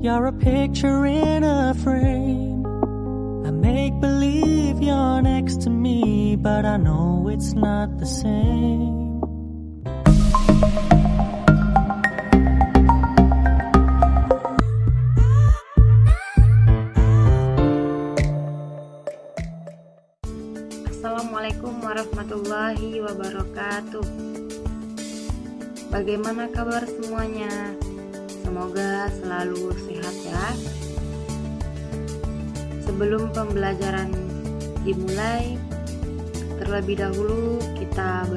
You're a picture in a frame. I make believe you're next to me, but I know it's not the same. Assalamualaikum warahmatullahi wabarakatuh. Bagaimana kabar semuanya? Semoga selalu sehat ya. Sebelum pembelajaran dimulai, terlebih dahulu kita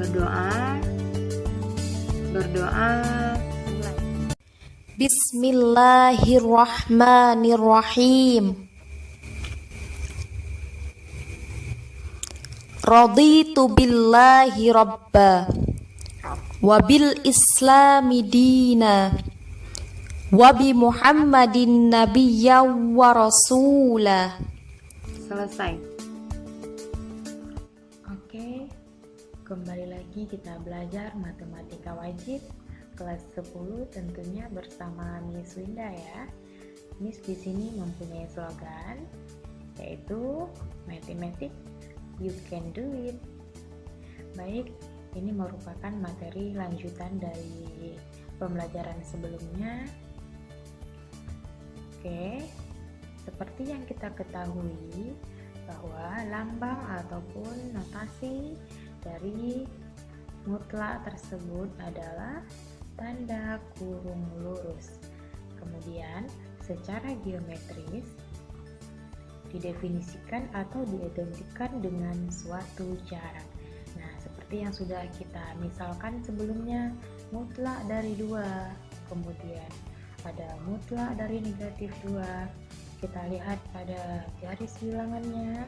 berdoa. Bismillahirrahmanirrahim. Raditu billahi rabba wa bil islami dina wa bi Muhammadin nabiyya wa rasula. Selesai. Oke, kembali lagi kita belajar matematika wajib kelas 10 tentunya bersama Miss Winda ya. Miss di sini mempunyai slogan yaitu Mathematics You Can Do It. Baik, ini merupakan materi lanjutan dari pembelajaran sebelumnya. Oke, seperti yang kita ketahui bahwa lambang ataupun notasi dari mutlak tersebut adalah tanda kurung lurus. Kemudian secara geometris didefinisikan atau diidentikan dengan suatu jarak. Nah, seperti yang sudah kita misalkan sebelumnya, mutlak dari 2, kemudian ada mutlak dari negatif 2. Kita lihat pada garis bilangannya.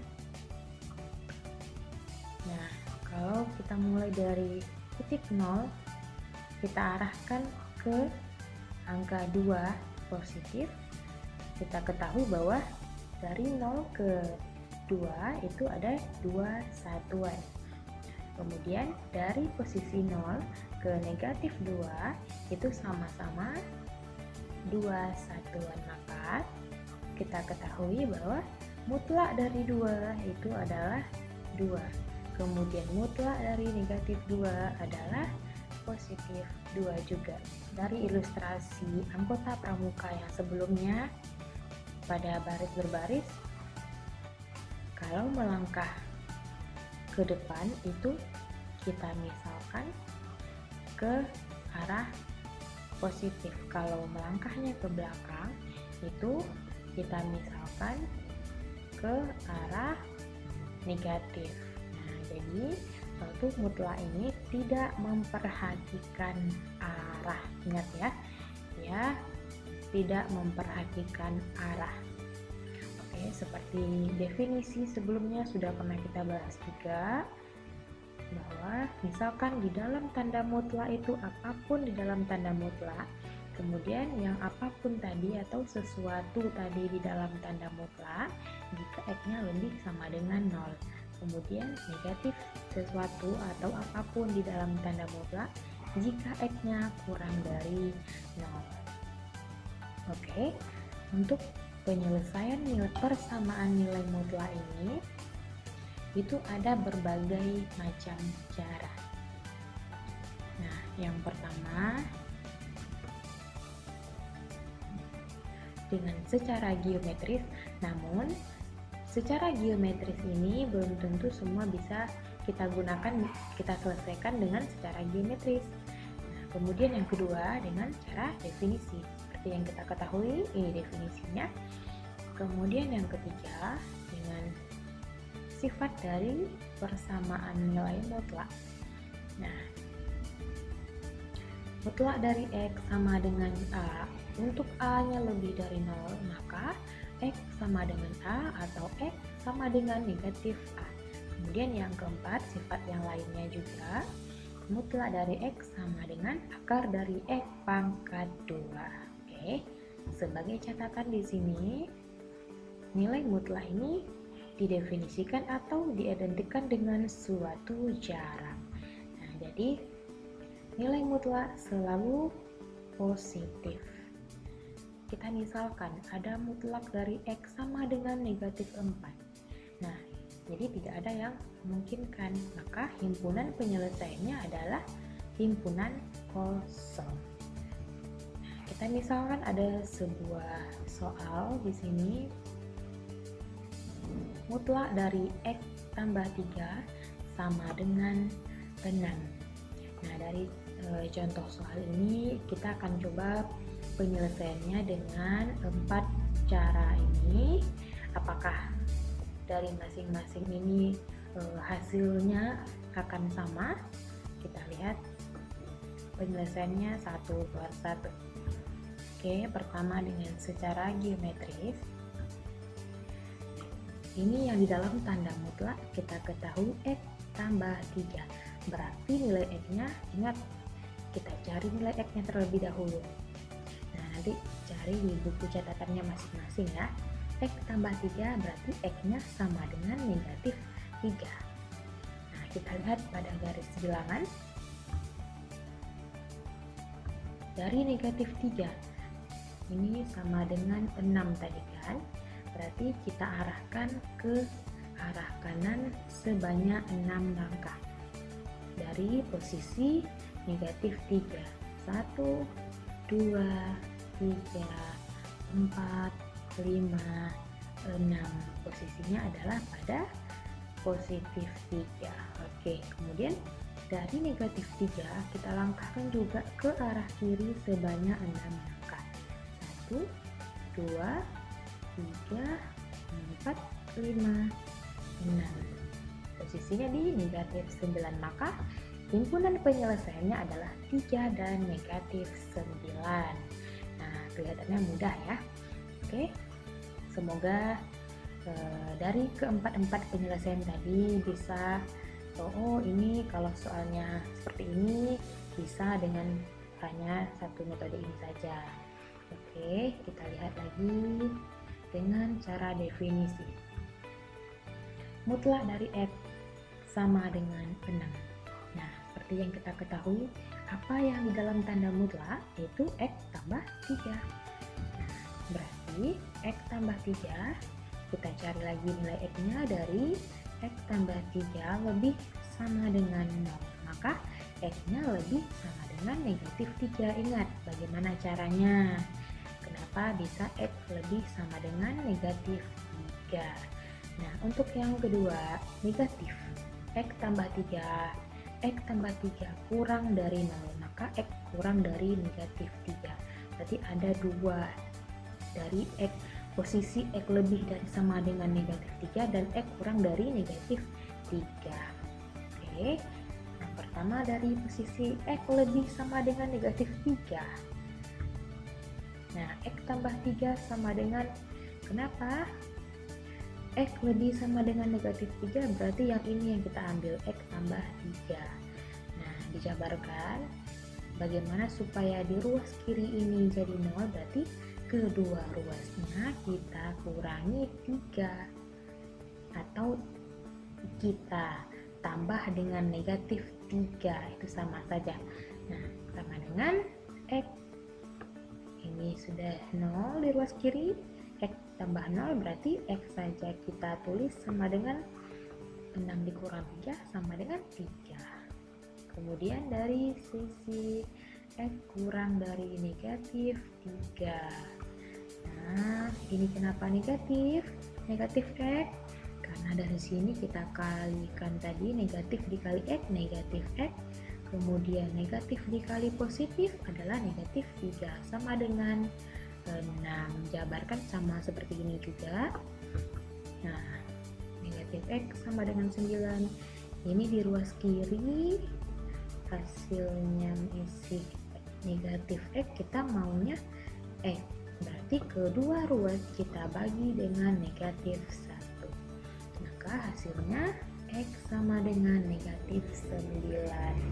Nah, kalau kita mulai dari titik 0, kita arahkan ke angka 2 positif. Kita ketahui bahwa dari 0 ke 2 itu ada 2 satuan. Kemudian dari posisi 0 ke negatif 2 itu sama-sama 2 satuan. Maka kita ketahui bahwa mutlak dari 2 itu adalah 2. Kemudian mutlak dari negatif 2 adalah positif 2 juga. Dari ilustrasi anggota pramuka yang sebelumnya pada baris berbaris, kalau melangkah ke depan itu kita misalkan ke arah positif. Kalau melangkahnya ke belakang itu kita misalkan ke arah negatif. Nah, jadi suatu mutlak ini tidak memperhatikan arah. Ingat ya, tidak memperhatikan arah. Oke, seperti definisi sebelumnya sudah pernah kita bahas juga, bahwa misalkan di dalam tanda mutlak itu apapun di dalam tanda mutlak, kemudian yang apapun tadi atau sesuatu tadi di dalam tanda mutlak, jika X-nya lebih sama dengan 0. Kemudian negatif sesuatu atau apapun di dalam tanda mutlak jika X-nya kurang dari 0. Oke, untuk penyelesaian persamaan nilai mutlak ini itu ada berbagai macam cara. Nah, yang pertama dengan secara geometris, namun secara geometris ini belum tentu semua bisa kita gunakan, kita selesaikan dengan secara geometris. Nah, kemudian yang kedua dengan cara definisi. Seperti yang kita ketahui, ini definisinya. Kemudian yang ketiga dengan sifat dari persamaan nilai mutlak. Nah, mutlak dari X sama dengan A. Untuk A-nya lebih dari 0, maka X sama dengan A atau X sama dengan negatif A. Kemudian yang keempat, sifat yang lainnya juga, mutlak dari X sama dengan akar dari X pangkat 2. Oke, sebagai catatan di sini, nilai mutlak ini didefinisikan atau diidentikan dengan suatu jarak. Nah, jadi nilai mutlak selalu positif. kita misalkan ada mutlak dari X sama dengan negatif 4. Nah, jadi tidak ada yang memungkinkan, maka himpunan penyelesaiannya adalah himpunan kosong. Nah, kita misalkan ada sebuah soal di sini, mutlak dari X tambah 3 sama dengan 6. Nah, dari contoh soal ini kita akan coba penyelesaiannya dengan 4 cara ini. Apakah dari masing-masing ini hasilnya akan sama? Kita lihat penyelesaiannya satu per satu. Oke, pertama dengan secara geometris. Ini yang di dalam tanda mutlak kita ketahui X tambah 3. Berarti nilai X-nya, ingat, kita cari nilai X-nya terlebih dahulu. Nah, nanti cari di buku catatannya masing-masing ya. X tambah 3 berarti X-nya sama dengan negatif 3. Nah, kita lihat pada garis bilangan. Dari negatif 3, ini sama dengan 6 tadi kan. Berarti kita arahkan ke arah kanan sebanyak 6 langkah. Dari posisi negatif 3. 1, 2, 3, 4, 5, 6. Posisinya adalah pada positif 3. Oke, kemudian dari negatif 3 kita langkahkan juga ke arah kiri sebanyak 6 langkah. 1, 2, 3, 4, 5, 6. Posisinya di negatif 9, maka himpunan penyelesaiannya adalah 3 dan negatif 9. Nah, kelihatannya mudah ya. Oke, semoga dari keempat-empat penyelesaian tadi bisa, oh ini kalau soalnya seperti ini bisa dengan hanya satu metode ini saja. Oke, kita lihat lagi dengan cara definisi. Mutlak dari X sama dengan 6. Nah, seperti yang kita ketahui, apa yang di dalam tanda mutlak yaitu X tambah 3. Nah, berarti X tambah 3, kita cari lagi nilai X-nya dari X tambah 3 lebih sama dengan 0. Maka X-nya lebih sama dengan negatif 3. Ingat bagaimana caranya? Kenapa bisa X lebih sama dengan negatif 3? Nah, untuk yang kedua, negatif X tambah 3. X tambah 3 kurang dari 0, maka X kurang dari negatif 3. Berarti ada 2 dari X, posisi X lebih dari sama dengan negatif 3 dan X kurang dari negatif 3. Oke, yang pertama dari posisi X lebih sama dengan negatif 3. Nah, X tambah 3 sama dengan, kenapa? X lebih sama dengan negatif 3, berarti yang ini yang kita ambil, X tambah 3. Nah, dijabarkan bagaimana supaya di ruas kiri ini jadi 0, berarti kedua ruasnya kita kurangi 3 atau kita tambah dengan negatif 3, itu sama saja. Nah, sama dengan X ini sudah 0 di ruas kiri, X tambah 0 berarti X saja kita tulis sama dengan 6 dikurang 3 sama dengan 3. Kemudian dari sisi X kurang dari negatif 3. Nah, ini kenapa negatif? Negatif X karena dari sini kita kalikan tadi negatif dikali X, negatif X. Kemudian negatif dikali positif adalah negatif 3 sama dengan 6. Jabarkan sama seperti ini juga. Nah, negatif X sama dengan 9. Ini di ruas kiri hasilnya isi negatif X, kita maunya X. Berarti kedua ruas kita bagi dengan negatif 1. Maka hasilnya X sama dengan negatif 9.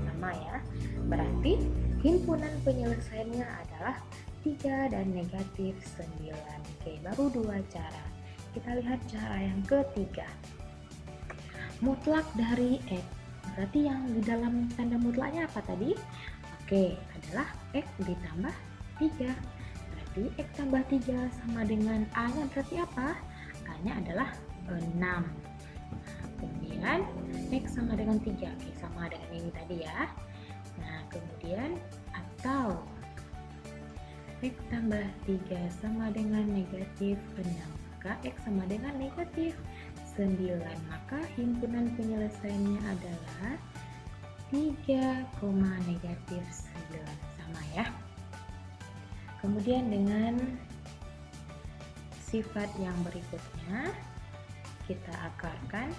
Sama ya. Berarti himpunan penyelesaiannya adalah 3 dan negatif 9. Oke, baru 2 cara. Kita lihat cara yang ketiga. Mutlak dari X. Berarti yang di dalam tanda mutlaknya apa tadi? Oke, adalah X ditambah 3. Berarti X tambah 3 sama dengan A-nya berarti apa? A-nya adalah 6. Kemudian X sama dengan 3. Oke, sama dengan ini tadi ya. Nah, kemudian atau X tambah 3 sama dengan negatif 6, maka X sama dengan negatif 9. Maka himpunan penyelesaiannya adalah 3, negatif 9. Sama ya. Kemudian dengan sifat yang berikutnya kita akarkan.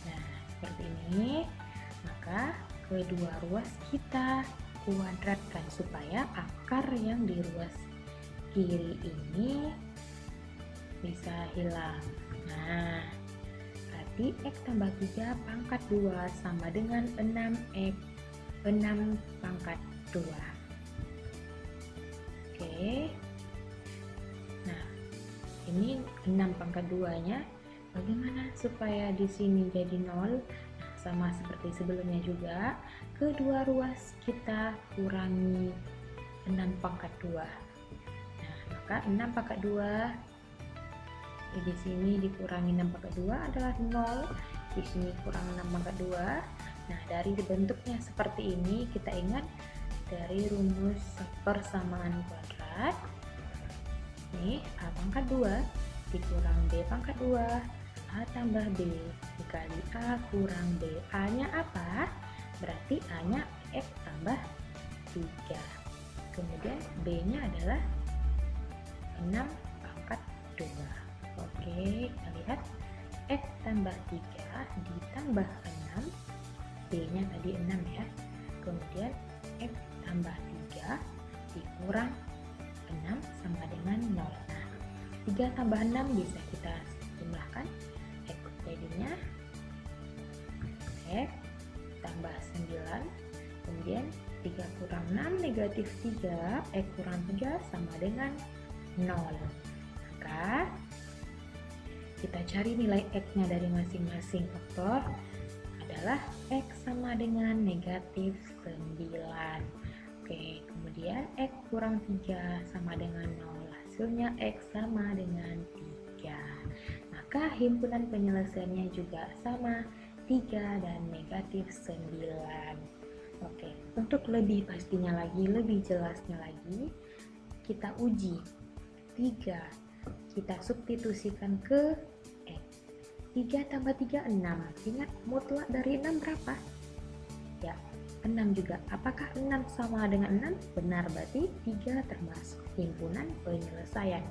Nah, seperti ini. Maka kedua ruas kita kuadratkan supaya akar yang di ruas kiri ini bisa hilang. Nah, berarti X tambah 3 pangkat 2 sama dengan 6 pangkat 2. Oke. Nah, ini 6 pangkat 2-nya. Bagaimana supaya di sini jadi 0? Sama seperti sebelumnya juga, kedua ruas kita kurangi 6 pangkat 2. Nah, maka 6 pangkat 2 di sini dikurangi 6 pangkat 2 adalah 0. Di sini kurang 6 pangkat 2. Nah, dari bentuknya seperti ini kita ingat dari rumus persamaan kuadrat. Nih, A pangkat 2 dikurang B pangkat 2, A tambah B dikali A kurang B. A nya apa? Berarti A nya X tambah 3. Kemudian B nya adalah 6 pangkat 2. Oke, kita lihat X tambah 3 ditambah 6, B nya tadi 6 ya. Kemudian X tambah 3 dikurang 6 sama dengan 0. Nah, 3 tambah 6 bisa kita jumlahkan. X jadinya X tambah 9. Kemudian 3 kurang 6 negatif 3. X kurang 3 sama dengan 0. Maka kita cari nilai X nya dari masing-masing faktor adalah X sama dengan negatif 9. Oke, kemudian X kurang 3 sama dengan 0. Hasilnya X sama dengan 3. Maka himpunan penyelesaiannya juga sama, 3 dan negatif 9. Oke, untuk lebih pastinya lagi, lebih jelasnya lagi, kita uji 3. Kita substitusikan ke X. 3 tambah 3, 6. Ingat mutlak dari 6 berapa? Ya, 6 juga. Apakah 6 sama dengan 6? Benar, berarti 3 termasuk himpunan penyelesaian.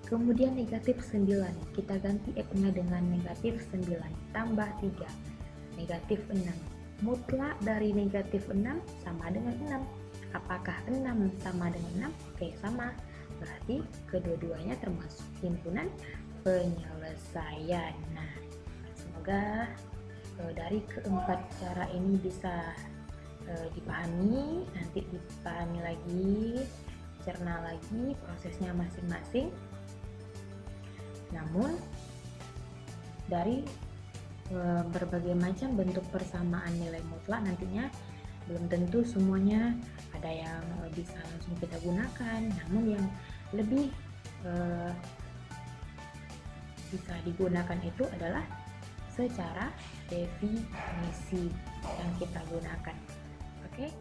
Kemudian negatif 9, kita ganti X-nya dengan negatif 9 tambah 3, negatif 6. Mutlak dari negatif 6 sama dengan 6. Apakah 6 sama dengan 6? Oke, sama. Berarti kedua-duanya termasuk himpunan penyelesaian. Nah, semoga dari keempat cara ini bisa dipahami, nanti dipahami lagi, cerna lagi prosesnya masing-masing. Namun dari berbagai macam bentuk persamaan nilai mutlak nantinya belum tentu semuanya ada yang bisa langsung kita gunakan, namun yang lebih bisa digunakan itu adalah secara definisi yang kita gunakan. Oke.